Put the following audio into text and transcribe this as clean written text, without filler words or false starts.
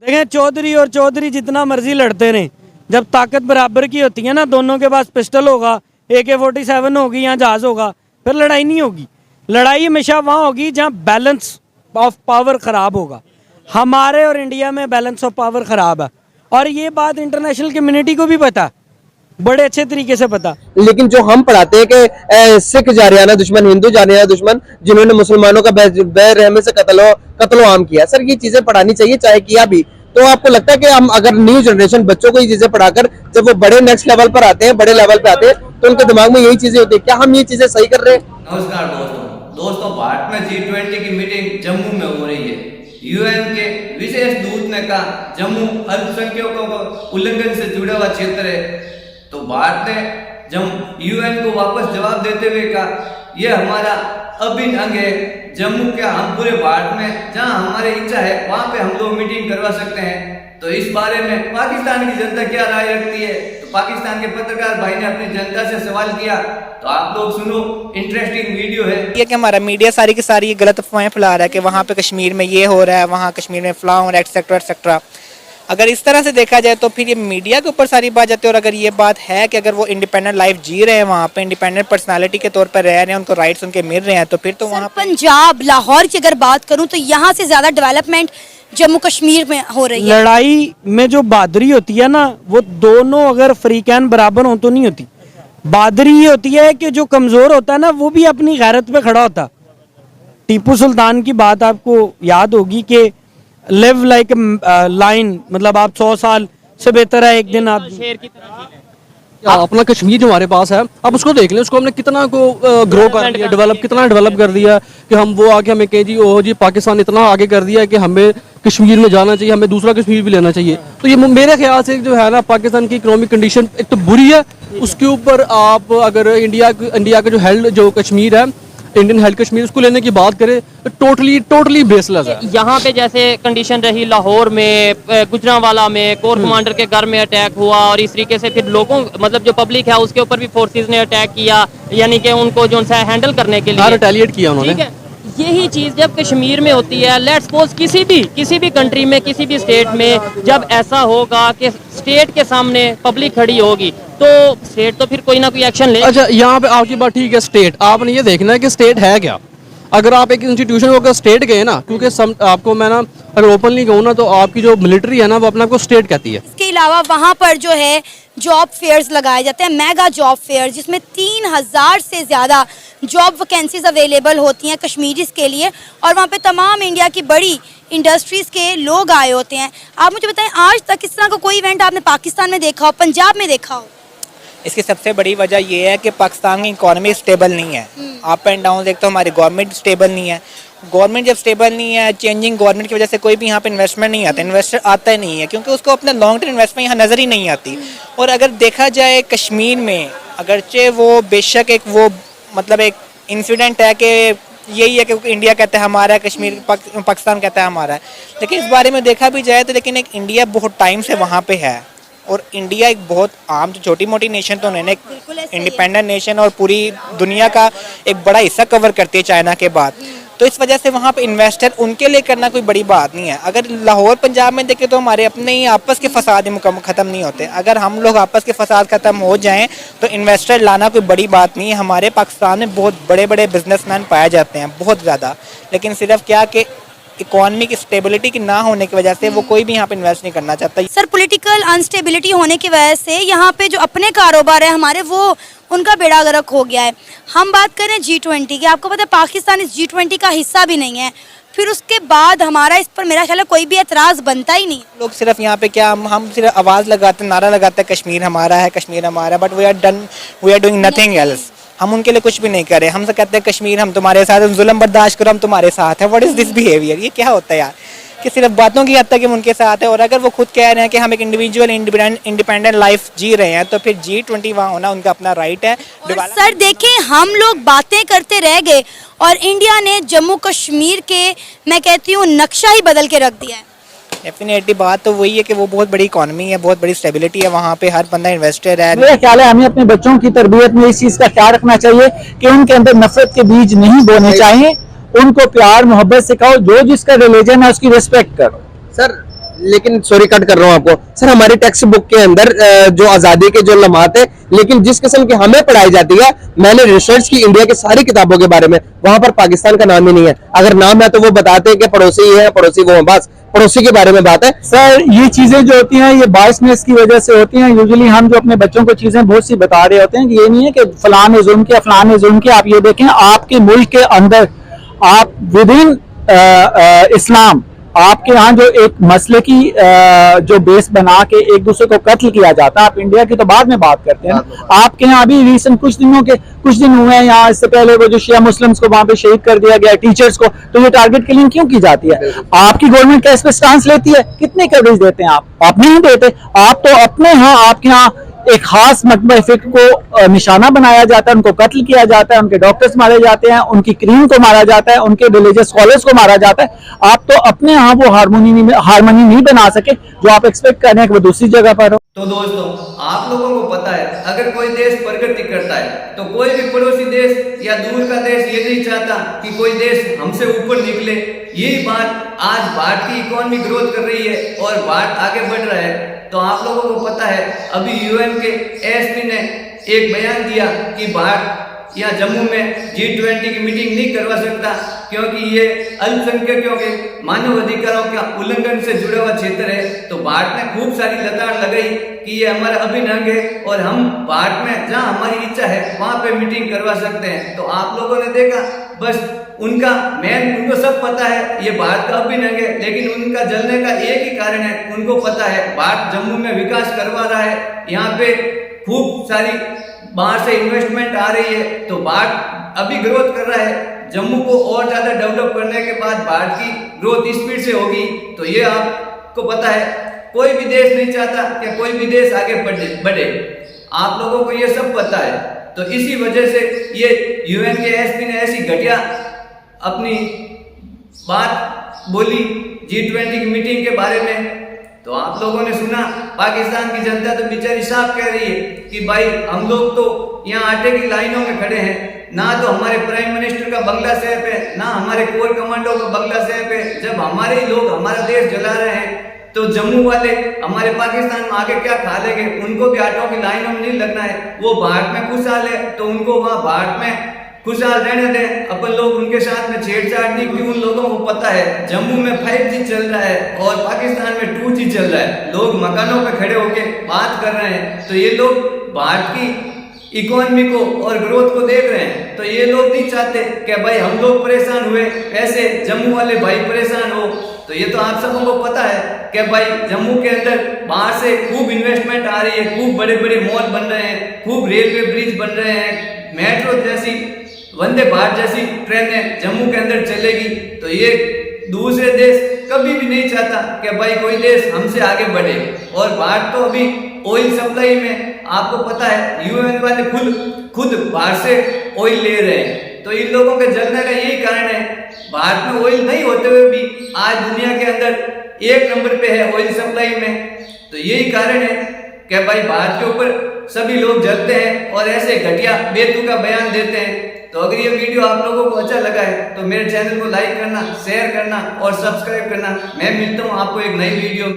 देखें, चौधरी और चौधरी जितना मर्जी लड़ते रहे, जब ताकत बराबर की होती है ना, दोनों के पास पिस्टल होगा, AK-47 होगी या जहाज होगा, फिर लड़ाई नहीं होगी। लड़ाई हमेशा वहाँ होगी जहाँ बैलेंस ऑफ पावर खराब होगा। हमारे और इंडिया में बैलेंस ऑफ पावर खराब है, और ये बात इंटरनेशनल कम्युनिटी को भी पता, बड़े अच्छे तरीके से पता। लेकिन जो हम पढ़ाते हैं कि सिख जारियाना दुश्मन, हिंदू जारियाना दुश्मन, जिन्होंने मुसलमानों का बेरहमी से कत्लो आम किया, सर ये चीजें पढ़ानी चाहिए, चाहे किया भी। तो आपको लगता है कि हम अगर न्यू जनरेशन बच्चों को ये चीजें पढ़ाकर जब वो बड़े नेक्स्ट लेवल पर आते हैं, बड़े लेवल पे आते हैं, तो उनके दिमाग में यही चीजें होती है, क्या हम ये चीजें सही कर रहे हैं? नमस्कार दोस्तों, भारत में G20 की मीटिंग जम्मू में हो रही है। यूएन के विशेष दूत ने कहा जम्मू अल्पसंख्यकों को उल्लंघन से जुड़ा हुआ क्षेत्र है, तो भारत ने यूएन को वापस जवाब देते हुए कहा यह हमारा अभिन्न अंग है। जम्मू क्या हम पूरे भारत में जहां हमारी इच्छा है वहां पे हम लोग मीटिंग करवा सकते हैं। तो इस बारे में पाकिस्तान की जनता क्या राय रखती है, तो पाकिस्तान के पत्रकार भाई ने अपनी जनता से सवाल किया, तो आप लोग सुनो, इंटरेस्टिंग वीडियो है। ये कि हमारा मीडिया सारी की सारी गलत अफवाहें फैला रहा है कि वहाँ पे कश्मीर में ये हो रहा है, वहाँ कश्मीर में फलां हो रहा है, एक्सेट्रा एक्सेट्रा। अगर इस तरह से देखा जाए तो फिर ये मीडिया के ऊपर सारी बात जाती है। और अगर ये बात है कि अगर वो इंडिपेंडेंट लाइफ जी रहे हैं, वहाँ पे इंडिपेंडेंट पर्सनालिटी के तौर पर रह रहे हैं, उनको राइट्स उनके मिल रहे हैं, तो फिर तो वहाँ पंजाब लाहौर की अगर बात करूँ तो यहाँ से ज्यादा डेवलपमेंट जम्मू कश्मीर में हो रही है। लड़ाई में जो बहादुरी होती है ना, वो दोनों अगर फ्रीकैन बराबर हो तो नहीं होती। बहादुरी ये होती है कि जो कमजोर होता है ना, वो भी अपनी गैरत पे खड़ा होता। टीपू सुल्तान की बात आपको याद होगी कि लिव लाइक लाइन, मतलब आप 100 साल से बेहतर है एक दिन आप शेर की तरह। अपना कश्मीर जो हमारे पास है, अब उसको देख लें, उसको हमने कितना को ग्रो कर दिया, डेवलप कर दिया कि हम वो आके हमें कहे जी ओह जी पाकिस्तान इतना आगे कर दिया कि हमें कश्मीर में जाना चाहिए, हमें दूसरा कश्मीर भी लेना चाहिए। तो ये मेरे ख्याल से जो है ना, पाकिस्तान की इकोनॉमिक कंडीशन एक तो बुरी है, उसके ऊपर आप अगर इंडिया का जो कश्मीर है, इंडियन हेल्थ कश्मीर, उसको लेने की बात करें तो टोटली बेसलेस है। यहाँ पे जैसे कंडीशन रही लाहौर में, गुजरांवाला में, कोर कमांडर के घर में अटैक हुआ, और इस तरीके से फिर लोगों मतलब जो पब्लिक है उसके ऊपर भी फोर्सेस ने अटैक किया, यानी कि उनको जो है हैंडल करने के लिए रिटेलिएट किया उन्होंने। ठीक है, यही चीज जब कश्मीर में होती है, लेट्स सपोज किसी भी कंट्री में, किसी भी स्टेट में जब ऐसा होगा कि स्टेट के सामने पब्लिक खड़ी होगी, तो स्टेट तो फिर कोई ना कोई एक्शन ले। अच्छा, यहाँ पे आपकी बात ठीक है, स्टेट, आपने ये देखना है कि स्टेट है क्या। अगर आप एक इंस्टीट्यूशन को अगर स्टेट गए ना, क्योंकि आपको मैं ना अगर ओपनली कहूँ ना, तो आपकी जो मिलिट्री है ना, वो अपने आप को स्टेट कहती है। इसके अलावा वहाँ पर जो है जॉब फेयर्स लगाए जाते हैं, मेगा जॉब फेयर, जिसमें 3000 से ज़्यादा जॉब वैकेंसीज अवेलेबल होती हैं कश्मीरीज के लिए, और वहाँ पे तमाम इंडिया की बड़ी इंडस्ट्रीज़ के लोग आए होते हैं। आप मुझे बताएं, आज तक इस तरह का कोई इवेंट आपने पाकिस्तान में देखा हो, पंजाब में देखा हो? इसकी सबसे बड़ी वजह यह है कि पाकिस्तान की इकोनॉमी स्टेबल नहीं है। अप एंड डाउन देखते हो, हमारी गवर्नमेंट स्टेबल नहीं है। गवर्नमेंट जब स्टेबल नहीं है, चेंजिंग गवर्नमेंट की वजह से कोई भी यहाँ पे इन्वेस्टमेंट नहीं आता, इन्वेस्टर आता ही नहीं है, क्योंकि उसको अपना लॉन्ग टर्म इन्वेस्टमेंट यहाँ नज़र ही नहीं आती। और अगर देखा जाए कश्मीर में, अगरचे वो बेशक एक वो मतलब एक इंसिडेंट है कि यही है कि इंडिया कहता है हमारा है, कश्मीर पाकिस्तान कहता है हमारा है, लेकिन इस बारे में देखा भी जाए तो लेकिन एक इंडिया बहुत टाइम से वहाँ पे है, और इंडिया एक बहुत आम छोटी मोटी नेशन तो नहीं, इंडिपेंडेंट नेशन और पूरी दुनिया का एक बड़ा हिस्सा कवर करती है चाइना के बाद। तो इस वजह से वहाँ पे इन्वेस्टर उनके लिए करना कोई बड़ी बात नहीं है। अगर लाहौर पंजाब में देखें तो हमारे अपने ही आपस के फसाद ख़त्म नहीं होते। अगर हम लोग आपस के फसाद ख़त्म हो जाएं तो इन्वेस्टर लाना कोई बड़ी बात नहीं है। हमारे पाकिस्तान में बहुत बड़े बड़े बिजनेसमैन पाए जाते हैं, बहुत ज़्यादा, लेकिन सिर्फ क्या कि इकोनॉमी की स्टेबिलिटी की ना होने की वजह से वो कोई भी यहाँ पे इन्वेस्ट नहीं करना चाहता। सर, पॉलिटिकल अनस्टेबिलिटी होने की वजह से यहाँ पे जो अपने कारोबार है हमारे, वो उनका बेड़ा गर्क हो गया है। हम बात करें G20 की, आपको पता है पाकिस्तान इस G20 का हिस्सा भी नहीं है, फिर उसके बाद हमारा इस पर मेरा ख्याल है कोई भी एतराज़ बनता ही नहीं। लोग सिर्फ यहाँ पे क्या हम सिर्फ आवाज़ लगाते, नारा लगाते हैं कश्मीर हमारा है, कश्मीर हमारा है, but we are doing nothing else. हम उनके लिए कुछ भी नहीं करें। हमसे कहते हैं कश्मीर हम तुम्हारे साथ, जुल्म बर्दाश्त करो, हम तुम्हारे साथ है। What is this behaviour? ये क्या होता है यार, कि सिर्फ बातों की हद तक हम उनके साथ है, और अगर वो खुद कह रहे हैं कि हम एक इंडिविजुअल इंडिपेंडेंट लाइफ जी रहे हैं, तो फिर G20 वहाँ होना उनका अपना राइट है। सर देखें, हम लोग बातें करते रह गए और इंडिया ने जम्मू कश्मीर के, मैं कहती हूँ, नक्शा ही बदल के रख दिया है। डेफिनेटली बात तो वही है कि वो बहुत बड़ी इकोनॉमी है, बहुत बड़ी स्टेबिलिटी है, वहाँ पे हर बंदा इन्वेस्टर है। मेरा ख्याल है हमें अपने बच्चों की तरबियत में इस चीज का ख्याल रखना चाहिए कि उनके अंदर नफरत के बीज नहीं बोने चाहिए, उनको प्यार मोहब्बत सिखाओ, जो जिसका रिलीजन है उसकी रिस्पेक्ट करो। सर लेकिन सॉरी कट कर रहा हूँ आपको सर, हमारी टेक्स्ट बुक के अंदर जो आजादी के जो लम्हात है, लेकिन जिस किस्म की हमें पढ़ाई जाती है, मैंने रिसर्च की इंडिया की सारी किताबों के बारे में, वहां पर पाकिस्तान का नाम ही नहीं है। अगर नाम है तो वो बताते हैं कि पड़ोसी ये है, पड़ोसी वो है, बस पड़ोसी के बारे में बात है। सर ये चीजें जो होती हैं ये बायसनेस की वजह से होती हैं। यूजुअली हम जो अपने बच्चों को चीजें बहुत सी बता रहे होते हैं कि ये नहीं है कि फलां ने जुल्म किया, फलां ने जुल्म किया। आप ये देखें, आपके मुल्क के अंदर आप विद इन इस्लाम आपके यहाँ जो एक मसले की जो बेस बना के एक दूसरे को कत्ल किया जाता है, आप इंडिया की तो बाद में बात करते हैं, आपके यहाँ अभी रिसेंट कुछ दिन हुए हैं यहाँ, इससे पहले वो जो शिया मुस्लिम्स को वहां पे शहीद कर दिया गया, टीचर्स को, तो ये टारगेट किलिंग क्यों की जाती है? आपकी गवर्नमेंट क्या इस पे स्टांस लेती है? कितनी कवरेज देते हैं आप नहीं देते। आप तो अपने यहाँ, आपके यहाँ एक खास मकबा फिक्र को निशाना बनाया जाता है, उनको कत्ल किया जाता है, उनके डॉक्टर्स मारे जाते हैं, उनकी क्रीम को मारा जाता है, उनके रिलीजियस स्कॉलर्स को मारा जाता है। आप तो अपने यहाँ वो हारमोनी नहीं बना सके जो आप एक्सपेक्ट कर रहे हैं कि वो दूसरी जगह पर हो। तो दोस्तों, आप लोगों को पता है, अगर कोई देश प्रगति करता है तो कोई भी पड़ोसी देश या दूर का देश ये नहीं चाहता कि कोई देश हमसे ऊपर निकले। यही बात आज भारत की इकोनॉमी ग्रोथ कर रही है और भारत आगे बढ़ रहा है। तो आप लोगों को पता है, अभी यूएन के एएसपी ने एक बयान दिया कि भारत या जम्मू में G20 की मीटिंग नहीं करवा सकता क्योंकि ये अल्पसंख्यकों के मानव अधिकारों का उल्लंघन से जुड़ा हुआ क्षेत्र है। तो भारत ने खूब सारी लताड़ लगाई कि ये हमारा अभिन्न अंग है और हम भारत में जहां हमारी इच्छा है वहां पे मीटिंग करवा सकते हैं। तो आप लोगों ने देखा, बस उनको सब पता है ये भारत का अभिन्न अंग है, लेकिन उनका जलने का एक ही कारण है, उनको पता है भारत जम्मू में विकास करवा रहा है, यहाँ पे खूब सारी बाहर से इन्वेस्टमेंट आ रही है, तो भारत अभी ग्रोथ कर रहा है। जम्मू को और ज्यादा डेवलप करने के बाद भारत की ग्रोथ स्पीड से होगी। तो ये आपको पता है, कोई भी देश नहीं चाहता कि कोई भी देश आगे बढ़े। आप लोगों को ये सब पता है। तो इसी वजह से ये यूएन के एसपी ने ऐसी घटिया अपनी बात बोली G20 की मीटिंग के बारे में। तो आप लोगों ने सुना, पाकिस्तान की जनता तो बेचारी साफ कह रही है कि भाई हम लोग तो यहाँ आटे की लाइनों में खड़े हैं, ना तो हमारे प्राइम मिनिस्टर का बंगला सेफ है, ना हमारे कोर कमांडो का बंगला सेफ है। जब हमारे ही लोग हमारा देश जला रहे हैं तो जम्मू वाले हमारे पाकिस्तान में आके क्या खा लेंगे? उनको भी आटों की लाइनों में नहीं लगना है। वो भारत में खुशहाल है तो उनको वहां भारत में खुशहाल रहने दें। अपन लोग उनके साथ में छेड़छाड़ नहीं, क्यों? उन लोगों को पता है जम्मू में 5G चल रहा है और पाकिस्तान में 2G चल रहा है। लोग मकानों पे खड़े होके बात कर रहे हैं। तो ये लोग भारत की इकोनॉमी को और ग्रोथ को देख रहे हैं। तो ये लोग नहीं चाहते कि भाई हम लोग परेशान हुए, ऐसे जम्मू वाले भाई परेशान हो। तो ये तो आप सबों को पता है कि भाई जम्मू के अंदर बाहर से खूब इन्वेस्टमेंट आ रही है, खूब बड़े बड़े मॉल बन रहे हैं, खूब रेलवे ब्रिज बन रहे हैं, मेट्रो जैसी, वंदे भारत जैसी ट्रेनें जम्मू के अंदर चलेगी। तो ये दूसरे देश कभी भी नहीं चाहता कि भाई कोई देश हमसे आगे बढ़े। और भारत तो अभी ऑयल सप्लाई में आपको पता है यूएन वाले खुद बाहर से ऑयल ले रहे हैं। तो इन लोगों के जलने का यही कारण है। भारत में ऑयल नहीं होते हुए भी आज दुनिया के अंदर 1 नंबर पे है ऑयल सप्लाई में। तो यही कारण है कि भाई भारत के ऊपर सभी लोग जलते हैं और ऐसे घटिया बेतुका बयान देते हैं। तो अगर ये वीडियो आप लोगों को अच्छा लगा है तो मेरे चैनल को लाइक करना, शेयर करना और सब्सक्राइब करना। मैं मिलता हूँ आपको एक नई वीडियो।